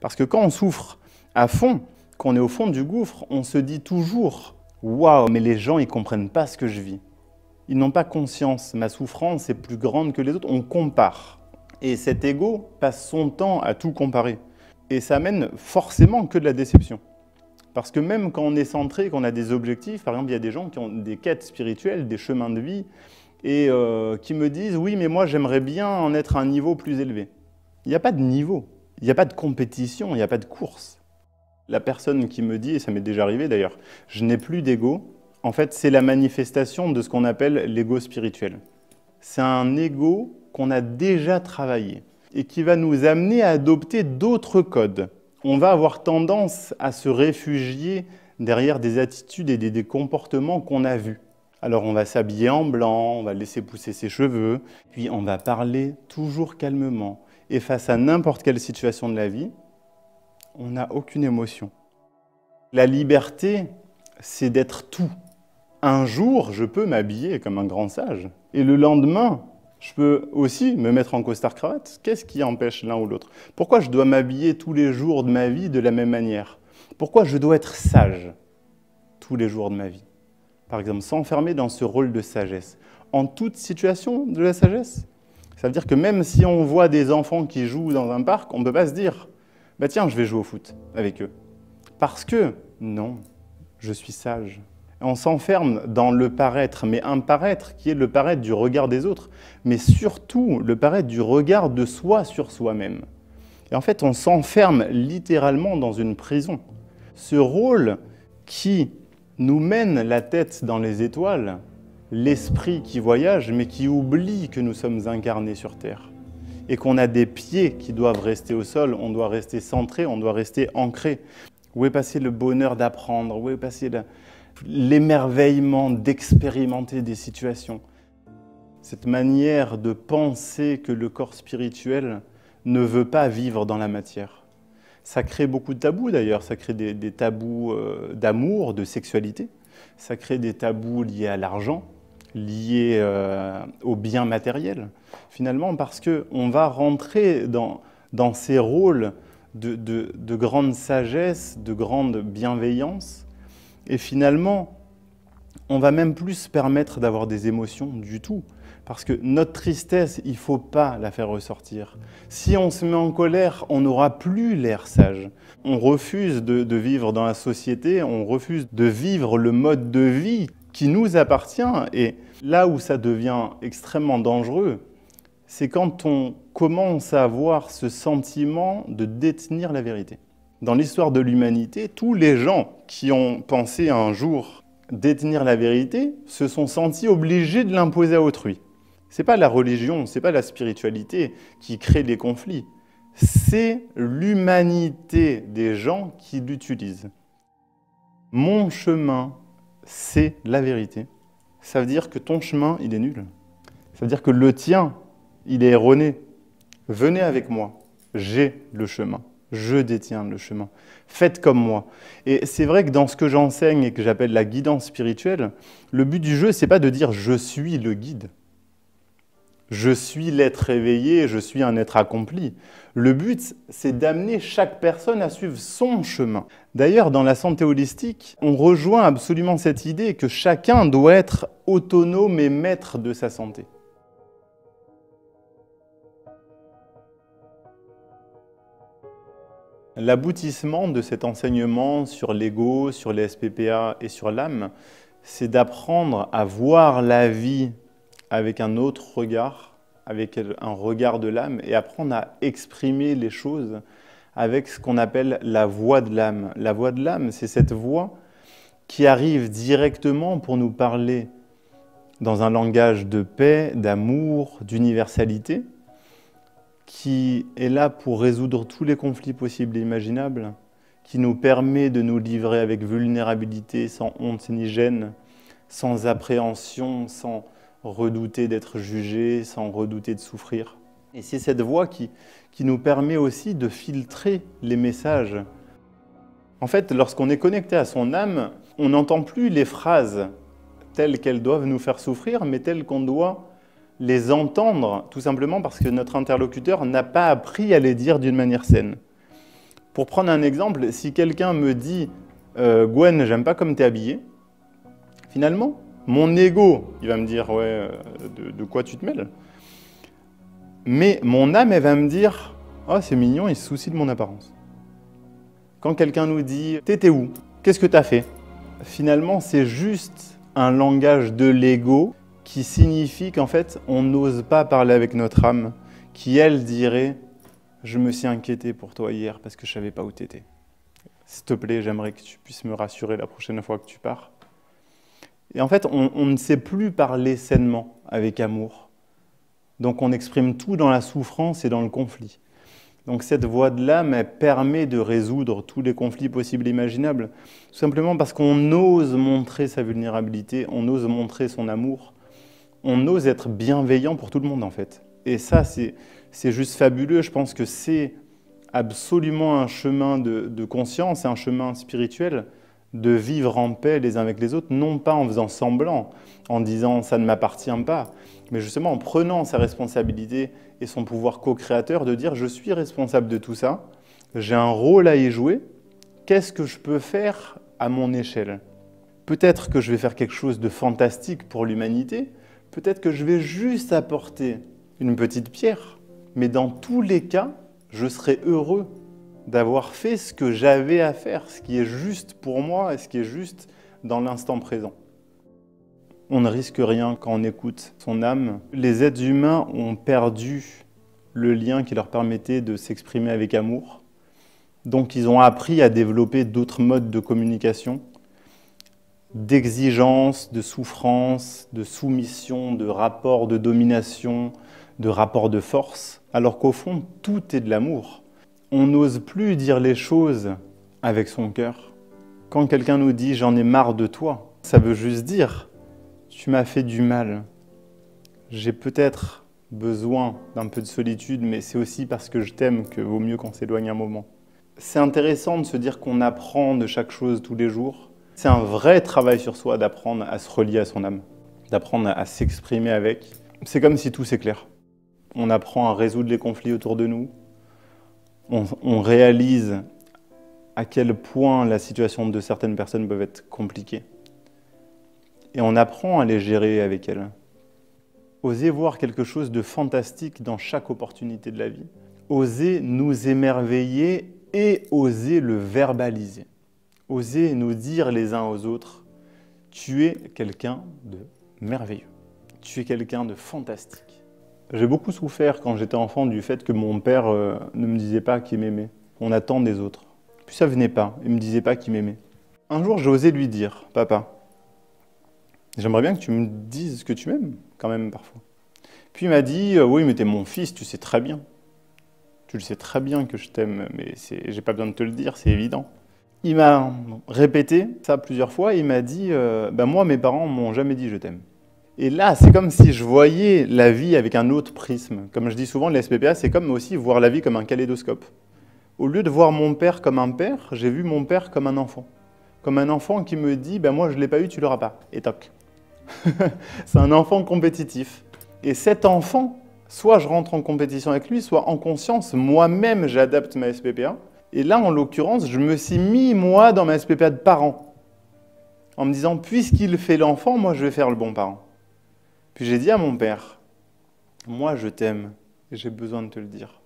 Parce que quand on souffre à fond, qu'on est au fond du gouffre, on se dit toujours « Waouh, mais les gens, ils ne comprennent pas ce que je vis. Ils n'ont pas conscience, ma souffrance est plus grande que les autres. » On compare. Et cet ego passe son temps à tout comparer. Et ça amène forcément que de la déception. Parce que même quand on est centré, qu'on a des objectifs, par exemple, il y a des gens qui ont des quêtes spirituelles, des chemins de vie, et qui me disent « Oui, mais moi, j'aimerais bien en être à un niveau plus élevé. » Il n'y a pas de niveau, il n'y a pas de compétition, il n'y a pas de course. La personne qui me dit, et ça m'est déjà arrivé d'ailleurs, « Je n'ai plus d'ego », en fait, c'est la manifestation de ce qu'on appelle l'ego spirituel. C'est un ego qu'on a déjà travaillé et qui va nous amener à adopter d'autres codes. On va avoir tendance à se réfugier derrière des attitudes et des comportements qu'on a vus. Alors on va s'habiller en blanc, on va laisser pousser ses cheveux, puis on va parler toujours calmement. Et face à n'importe quelle situation de la vie, on n'a aucune émotion. La liberté, c'est d'être tout. Un jour, je peux m'habiller comme un grand sage. Et le lendemain, je peux aussi me mettre en costard-cravate. Qu'est-ce qui empêche l'un ou l'autre? Pourquoi je dois m'habiller tous les jours de ma vie de la même manière? Pourquoi je dois être sage tous les jours de ma vie? Par exemple, s'enfermer dans ce rôle de sagesse. En toute situation de la sagesse? Ça veut dire que même si on voit des enfants qui jouent dans un parc, on ne peut pas se dire « bah tiens, je vais jouer au foot avec eux ». Parce que, non, je suis sage. On s'enferme dans le paraître, mais un paraître qui est le paraître du regard des autres, mais surtout le paraître du regard de soi sur soi-même. Et en fait, on s'enferme littéralement dans une prison. Ce rôle qui nous mène la tête dans les étoiles, l'esprit qui voyage, mais qui oublie que nous sommes incarnés sur Terre. Et qu'on a des pieds qui doivent rester au sol, on doit rester centré, on doit rester ancré. Où est passé le bonheur d'apprendre? Où est passé l'émerveillement d'expérimenter des situations? Cette manière de penser que le corps spirituel ne veut pas vivre dans la matière. Ça crée beaucoup de tabous d'ailleurs, ça crée des tabous d'amour, de sexualité, ça crée des tabous liés à l'argent, liés aux biens matériels, finalement, parce qu'on va rentrer dans ces rôles de grande sagesse, de grande bienveillance, et finalement, on va même plus se permettre d'avoir des émotions du tout. Parce que notre tristesse, il ne faut pas la faire ressortir. Si on se met en colère, on n'aura plus l'air sage. On refuse de vivre dans la société, on refuse de vivre le mode de vie qui nous appartient. Et là où ça devient extrêmement dangereux, c'est quand on commence à avoir ce sentiment de détenir la vérité. Dans l'histoire de l'humanité, tous les gens qui ont pensé un jour détenir la vérité se sont sentis obligés de l'imposer à autrui. Ce n'est pas la religion, ce n'est pas la spiritualité qui crée des conflits. C'est l'humanité des gens qui l'utilisent. Mon chemin, c'est la vérité. Ça veut dire que ton chemin, il est nul. Ça veut dire que le tien, il est erroné. Venez avec moi, j'ai le chemin. Je détiens le chemin. Faites comme moi. Et c'est vrai que dans ce que j'enseigne et que j'appelle la guidance spirituelle, le but du jeu, ce n'est pas de dire « je suis le guide ». Je suis l'être éveillé, je suis un être accompli. Le but, c'est d'amener chaque personne à suivre son chemin. D'ailleurs, dans la santé holistique, on rejoint absolument cette idée que chacun doit être autonome et maître de sa santé. L'aboutissement de cet enseignement sur l'ego, sur les SPPA et sur l'âme, c'est d'apprendre à voir la vie avec un autre regard, avec un regard de l'âme, et apprendre à exprimer les choses avec ce qu'on appelle la voix de l'âme. La voix de l'âme, c'est cette voix qui arrive directement pour nous parler dans un langage de paix, d'amour, d'universalité, qui est là pour résoudre tous les conflits possibles et imaginables, qui nous permet de nous livrer avec vulnérabilité, sans honte ni gêne, sans appréhension, sans redouter d'être jugé, sans redouter de souffrir. Et c'est cette voix qui nous permet aussi de filtrer les messages. En fait, lorsqu'on est connecté à son âme, on n'entend plus les phrases telles qu'elles doivent nous faire souffrir, mais telles qu'on doit les entendre, tout simplement parce que notre interlocuteur n'a pas appris à les dire d'une manière saine. Pour prendre un exemple, si quelqu'un me dit Gwen, j'aime pas comme t'es habillée, finalement, mon ego, il va me dire ouais, de quoi tu te mêles? Mais mon âme, elle va me dire oh, c'est mignon, il se soucie de mon apparence. Quand quelqu'un nous dit t'étais où? Qu'est-ce que t'as fait? Finalement, c'est juste un langage de l'ego qui signifie qu'en fait, on n'ose pas parler avec notre âme, qui elle dirait je me suis inquiété pour toi hier parce que je savais pas où t'étais. S'il te plaît, j'aimerais que tu puisses me rassurer la prochaine fois que tu pars. Et en fait, on ne sait plus parler sainement, avec amour. Donc on exprime tout dans la souffrance et dans le conflit. Donc cette voie de l'âme, elle permet de résoudre tous les conflits possibles et imaginables. Tout simplement parce qu'on ose montrer sa vulnérabilité, on ose montrer son amour, on ose être bienveillant pour tout le monde en fait. Et ça, c'est juste fabuleux. Je pense que c'est absolument un chemin de conscience, un chemin spirituel, de vivre en paix les uns avec les autres, non pas en faisant semblant, en disant « ça ne m'appartient pas », mais justement en prenant sa responsabilité et son pouvoir co-créateur de dire « je suis responsable de tout ça, j'ai un rôle à y jouer, qu'est-ce que je peux faire à mon échelle ?» Peut-être que je vais faire quelque chose de fantastique pour l'humanité, peut-être que je vais juste apporter une petite pierre, mais dans tous les cas, je serai heureux d'avoir fait ce que j'avais à faire, ce qui est juste pour moi et ce qui est juste dans l'instant présent. On ne risque rien quand on écoute son âme. Les êtres humains ont perdu le lien qui leur permettait de s'exprimer avec amour. Donc ils ont appris à développer d'autres modes de communication, d'exigence, de souffrance, de soumission, de rapport de domination, de rapport de force, alors qu'au fond, tout est de l'amour. On n'ose plus dire les choses avec son cœur. Quand quelqu'un nous dit « j'en ai marre de toi », ça veut juste dire « tu m'as fait du mal, j'ai peut-être besoin d'un peu de solitude, mais c'est aussi parce que je t'aime que vaut mieux qu'on s'éloigne un moment ». C'est intéressant de se dire qu'on apprend de chaque chose tous les jours. C'est un vrai travail sur soi d'apprendre à se relier à son âme, d'apprendre à s'exprimer avec. C'est comme si tout s'éclaire. On apprend à résoudre les conflits autour de nous. On réalise à quel point la situation de certaines personnes peuvent être compliquées. Et on apprend à les gérer avec elles. Oser voir quelque chose de fantastique dans chaque opportunité de la vie. Oser nous émerveiller et oser le verbaliser. Oser nous dire les uns aux autres, tu es quelqu'un de merveilleux. Tu es quelqu'un de fantastique. J'ai beaucoup souffert quand j'étais enfant du fait que mon père ne me disait pas qu'il m'aimait. On attend des autres. Puis ça venait pas, il me disait pas qu'il m'aimait. Un jour, j'ai osé lui dire, papa, j'aimerais bien que tu me dises que tu m'aimes, quand même, parfois. Puis il m'a dit, oui, mais t'es mon fils, tu sais très bien. Tu le sais très bien que je t'aime, mais j'ai pas besoin de te le dire, c'est évident. Il m'a répété ça plusieurs fois, et il m'a dit, moi, mes parents m'ont jamais dit je t'aime. Et là, c'est comme si je voyais la vie avec un autre prisme. Comme je dis souvent, le SPPA, c'est comme aussi voir la vie comme un kaléidoscope. Au lieu de voir mon père comme un père, j'ai vu mon père comme un enfant. Comme un enfant qui me dit, moi je ne l'ai pas eu, tu ne l'auras pas. Et toc. C'est un enfant compétitif. Et cet enfant, soit je rentre en compétition avec lui, soit en conscience, moi-même j'adapte ma SPPA. Et là, en l'occurrence, je me suis mis, moi, dans ma SPPA de parent. En me disant, puisqu'il fait l'enfant, moi je vais faire le bon parent. Puis j'ai dit à mon père, moi je t'aime et j'ai besoin de te le dire.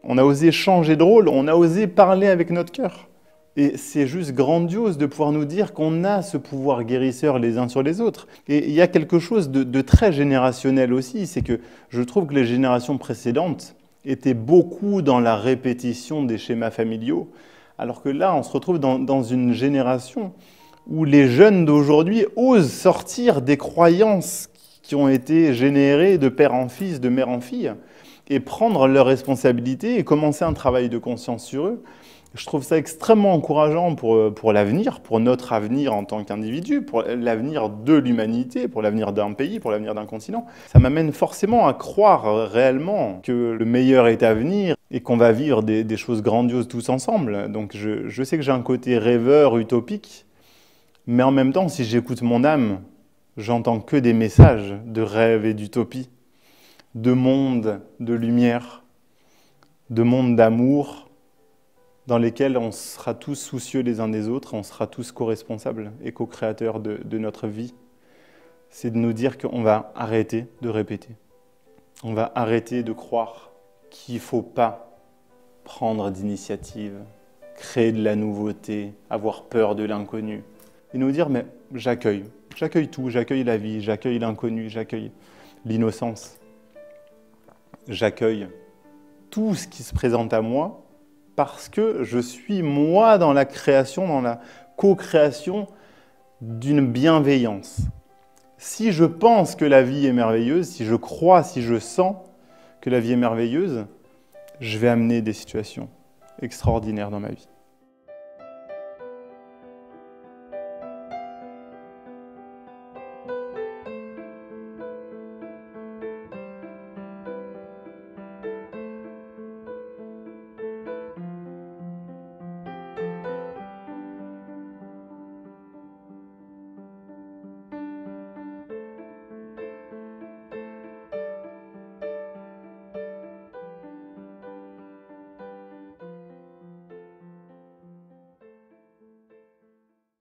On a osé changer de rôle, on a osé parler avec notre cœur. Et c'est juste grandiose de pouvoir nous dire qu'on a ce pouvoir guérisseur les uns sur les autres. Et il y a quelque chose de très générationnel aussi, c'est que je trouve que les générations précédentes étaient beaucoup dans la répétition des schémas familiaux, alors que là on se retrouve dans une génération où les jeunes d'aujourd'hui osent sortir des croyances qui ont été générés de père en fils, de mère en fille, et prendre leurs responsabilités et commencer un travail de conscience sur eux. Je trouve ça extrêmement encourageant pour l'avenir, pour notre avenir en tant qu'individu, pour l'avenir de l'humanité, pour l'avenir d'un pays, pour l'avenir d'un continent. Ça m'amène forcément à croire réellement que le meilleur est à venir et qu'on va vivre des choses grandioses tous ensemble. Donc je sais que j'ai un côté rêveur, utopique, mais en même temps, si j'écoute mon âme, j'entends que des messages de rêve et d'utopie, de monde, de lumière, de monde d'amour, dans lesquels on sera tous soucieux les uns des autres, on sera tous co-responsables et co-créateurs de notre vie. C'est de nous dire qu'on va arrêter de répéter. On va arrêter de croire qu'il ne faut pas prendre d'initiative, créer de la nouveauté, avoir peur de l'inconnu. Et nous dire, mais j'accueille tout, j'accueille la vie, j'accueille l'inconnu, j'accueille l'innocence. J'accueille tout ce qui se présente à moi parce que je suis moi dans la création, dans la co-création d'une bienveillance. Si je pense que la vie est merveilleuse, si je crois, si je sens que la vie est merveilleuse, je vais amener des situations extraordinaires dans ma vie.